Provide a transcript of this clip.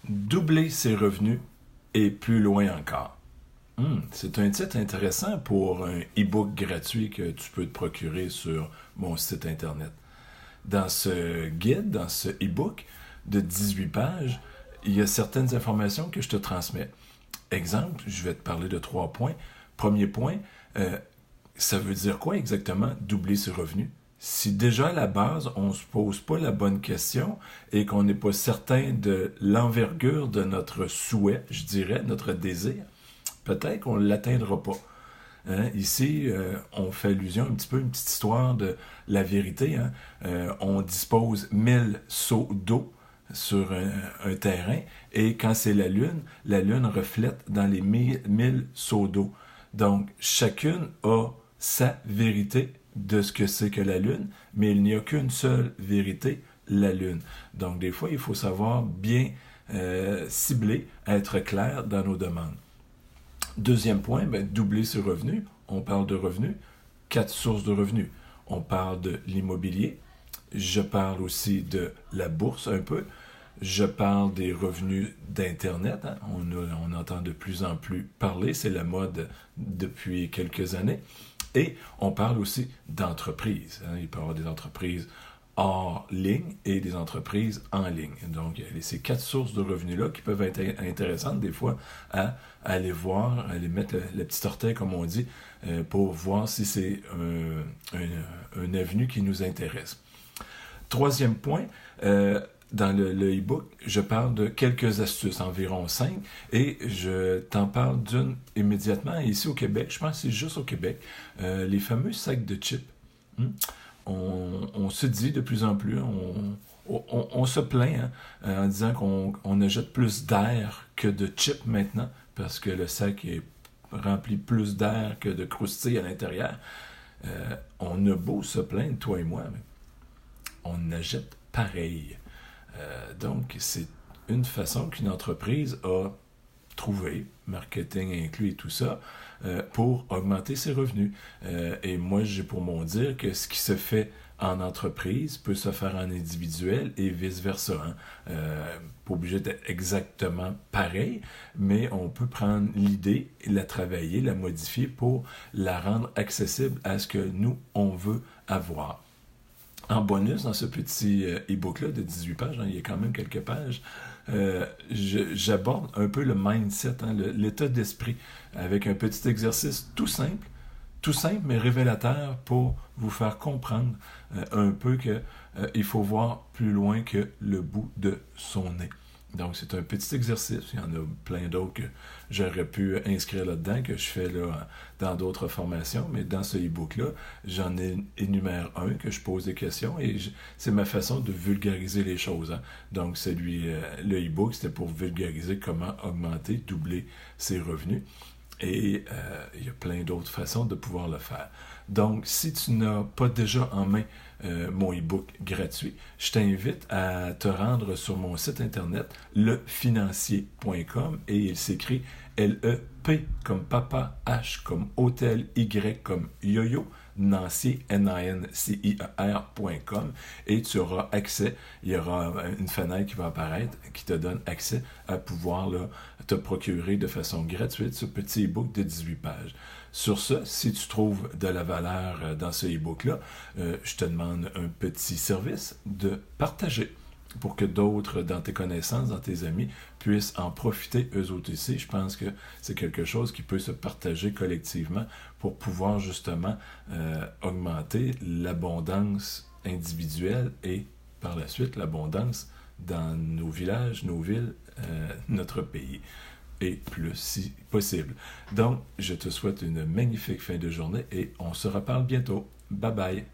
Doubler ses revenus et plus loin encore. C'est un titre intéressant pour un e-book gratuit que tu peux te procurer sur mon site internet. Dans ce guide, dans ce e-book de 18 pages, il y a certaines informations que je te transmets. Exemple, je vais te parler de 3 points. Premier point, ça veut dire quoi exactement doubler ses revenus? Si déjà à la base, on ne se pose pas la bonne question et qu'on n'est pas certain de l'envergure de notre souhait, je dirais, notre désir, peut-être qu'on ne l'atteindra pas. Ici, on fait allusion un petit peu à une petite histoire de la vérité. On dispose 1000 seaux d'eau sur un terrain et quand c'est la Lune reflète dans les 1000 seaux d'eau. Donc, chacune a sa vérité de ce que c'est que la Lune, mais il n'y a qu'une seule vérité, la Lune. Donc, des fois, il faut savoir bien cibler, être clair dans nos demandes. Deuxième point, doubler ses revenus. On parle de revenus, 4 sources de revenus. On parle de l'immobilier, je parle aussi de la bourse un peu, je parle des revenus d'Internet. On entend de plus en plus parler, c'est la mode depuis quelques années. Et on parle aussi d'entreprises. Il peut y avoir des entreprises hors ligne et des entreprises en ligne. Donc, il y a ces 4 sources de revenus-là qui peuvent être intéressantes des fois à aller voir, à aller mettre le petit orteil, comme on dit, pour voir si c'est un avenue qui nous intéresse. Troisième point, dans le e-book, je parle de quelques astuces, environ 5, et je t'en parle d'une immédiatement. Ici au Québec, je pense que c'est juste au Québec, les fameux sacs de chips. On se dit de plus en plus, on se plaint en disant qu'on achète plus d'air que de chips maintenant, parce que le sac est rempli plus d'air que de croustilles à l'intérieur. On a beau se plaindre, toi et moi, mais on achète pareil. Donc, c'est une façon qu'une entreprise a trouvé, marketing inclus et tout ça, pour augmenter ses revenus. Et moi, j'ai pour mon dire que ce qui se fait en entreprise peut se faire en individuel et vice-versa. Pas obligé d'être exactement pareil, mais on peut prendre l'idée, la travailler, la modifier pour la rendre accessible à ce que nous, on veut avoir. En bonus, dans ce petit e-book-là de 18 pages, il y a quand même quelques pages, j'aborde un peu le mindset, l'état d'esprit, avec un petit exercice tout simple mais révélateur pour vous faire comprendre un peu qu'il faut voir plus loin que le bout de son nez. Donc, c'est un petit exercice. Il y en a plein d'autres que j'aurais pu inscrire là-dedans, que je fais là dans d'autres formations, mais dans ce e-book-là, j'en énumère un, que je pose des questions, et c'est ma façon de vulgariser les choses. Donc, le e-book, c'était pour vulgariser comment augmenter, doubler ses revenus. Et il y a plein d'autres façons de pouvoir le faire. Donc, si tu n'as pas déjà en main mon e-book gratuit, je t'invite à te rendre sur mon site internet, lefinancier.com, et il s'écrit L-E-P comme papa, H comme hôtel, Y comme yo-yo, Nancier, N-A-N-C-I-E-R.com, et tu auras accès, il y aura une fenêtre qui va apparaître qui te donne accès à pouvoir là, te procurer de façon gratuite ce petit e-book de 18 pages. Sur ce, si tu trouves de la valeur dans ce e-book-là, je te demande un petit service de partager pour que d'autres dans tes connaissances, dans tes amis, puissent en profiter eux aussi. Je pense que c'est quelque chose qui peut se partager collectivement pour pouvoir justement augmenter l'abondance individuelle et par la suite l'abondance dans nos villages, nos villes, notre pays. Et plus si possible. Donc, je te souhaite une magnifique fin de journée et on se reparle bientôt. Bye bye!